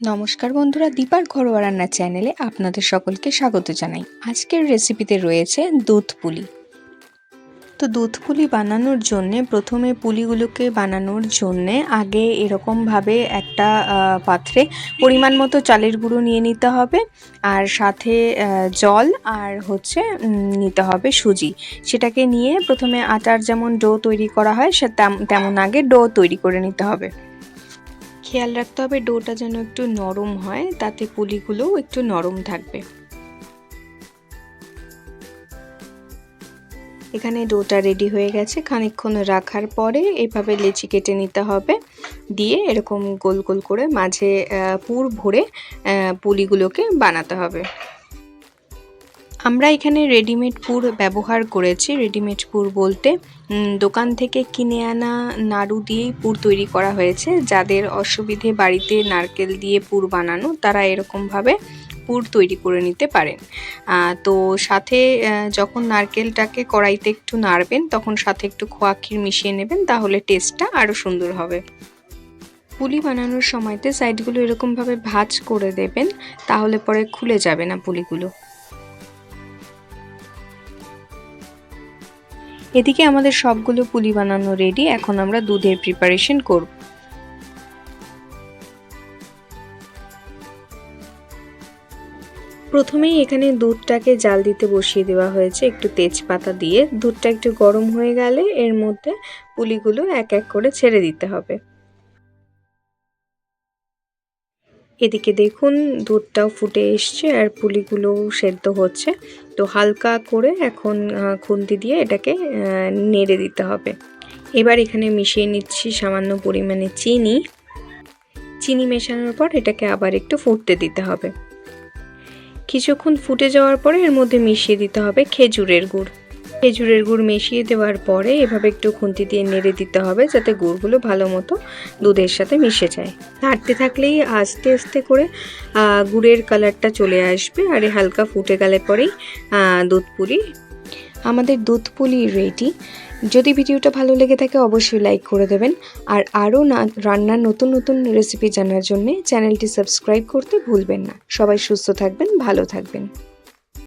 নমস্কার বন্ধুরা, দীপার ঘরোয়া রান্না চ্যানেলে আপনাদের সকলকে স্বাগত জানাই। আজকের রেসিপিতে রয়েছে দুধ পুলি। তো দুধ পুলি বানানোর জন্যে প্রথমে পুলিগুলোকে বানানোর জন্যে আগে এরকমভাবে একটা পাত্রে পরিমাণ মতো চালের গুঁড়ো নিয়ে নিতে হবে, আর সাথে জল আর নিতে হবে সুজি। সেটাকে নিয়ে প্রথমে আটার যেমন ডো তৈরি করা হয় তেমন আগে ডো তৈরি করে নিতে হবে। খেয়াল রাখতে হবে ডোটা যেন একটু নরম হয়, তাতে পুলিগুলোও একটু নরম থাকবে। এখানে ডোটা রেডি হয়ে গেছে। খানিকক্ষণ রাখার পরে এভাবে লেচি কেটে নিতে হবে, দিয়ে এরকম গোল গোল করে মাঝে পুর ভরে পুলিগুলোকে বানাতে হবে। আমরা এখানে রেডিমেড পুর ব্যবহার করেছি। রেডিমেড পুর বলতে দোকান থেকে কিনে আনা নাড়ু দিয়েই পুর তৈরি করা হয়েছে। যাদের অসুবিধে বাড়িতে নারকেল দিয়ে পুর বানানো, তারা এরকমভাবে পুর তৈরি করে নিতে পারেন। তো সাথে যখন নারকেলটাকে কড়াইতে একটু নাড়বেন, তখন সাথে একটু খোয়া ক্ষীর মিশিয়ে নেবেন, তাহলে টেস্টটা আরও সুন্দর হবে। পুলি বানানোর সময়তে সাইডগুলো এরকমভাবে ভাঁজ করে দেবেন, তাহলে পরে খুলে যাবে না পুলিগুলো। এদিকে আমাদের সবগুলো পুলি বানানো রেডি। এখন আমরা দুধের প্রিপারেশন করব। প্রথমেই এখানে দুধটাকে জাল দিতে বসিয়ে দেওয়া হয়েছে একটু তেজপাতা দিয়ে। দুধটা একটু গরম হয়ে গেলে এর মধ্যে পুলিগুলো এক এক করে ছেড়ে দিতে হবে। এদিকে দেখুন দুধটাও ফুটে এসছে আর পুলিগুলোও সেদ্ধ হচ্ছে। তো হালকা করে এখন খুন্তি দিয়ে এটাকে নেড়ে দিতে হবে। এবার এখানে মিশিয়ে নিচ্ছি সামান্য পরিমাণে চিনি। চিনি মেশানোর পর এটাকে আবার একটু ফুটতে দিতে হবে। কিছুক্ষণ ফুটে যাওয়ার পরে এর মধ্যে মিশিয়ে দিতে হবে খেজুরের গুড়। খেজুরের গুড় মিশিয়ে দেওয়ার পরে এভাবে একটু খুন্তি দিয়ে নেড়ে দিতে হবে, যাতে গুড়গুলো ভালো মতো দুধের সাথে মিশে যায়। নাড়তে থাকলেই আস্তে আস্তে করে গুড়ের কালারটা চলে আসবে, আর হালকা ফুটে গেলে পরেই আমাদের দুধ পুলি রেডি। যদি ভিডিওটা ভালো লেগে থাকে অবশ্যই লাইক করে দেবেন, আর আরও রান্নার নতুন নতুন রেসিপি জানার জন্য চ্যানেলটি সাবস্ক্রাইব করতে ভুলবেন না। সবাই সুস্থ থাকবেন, ভালো থাকবেন।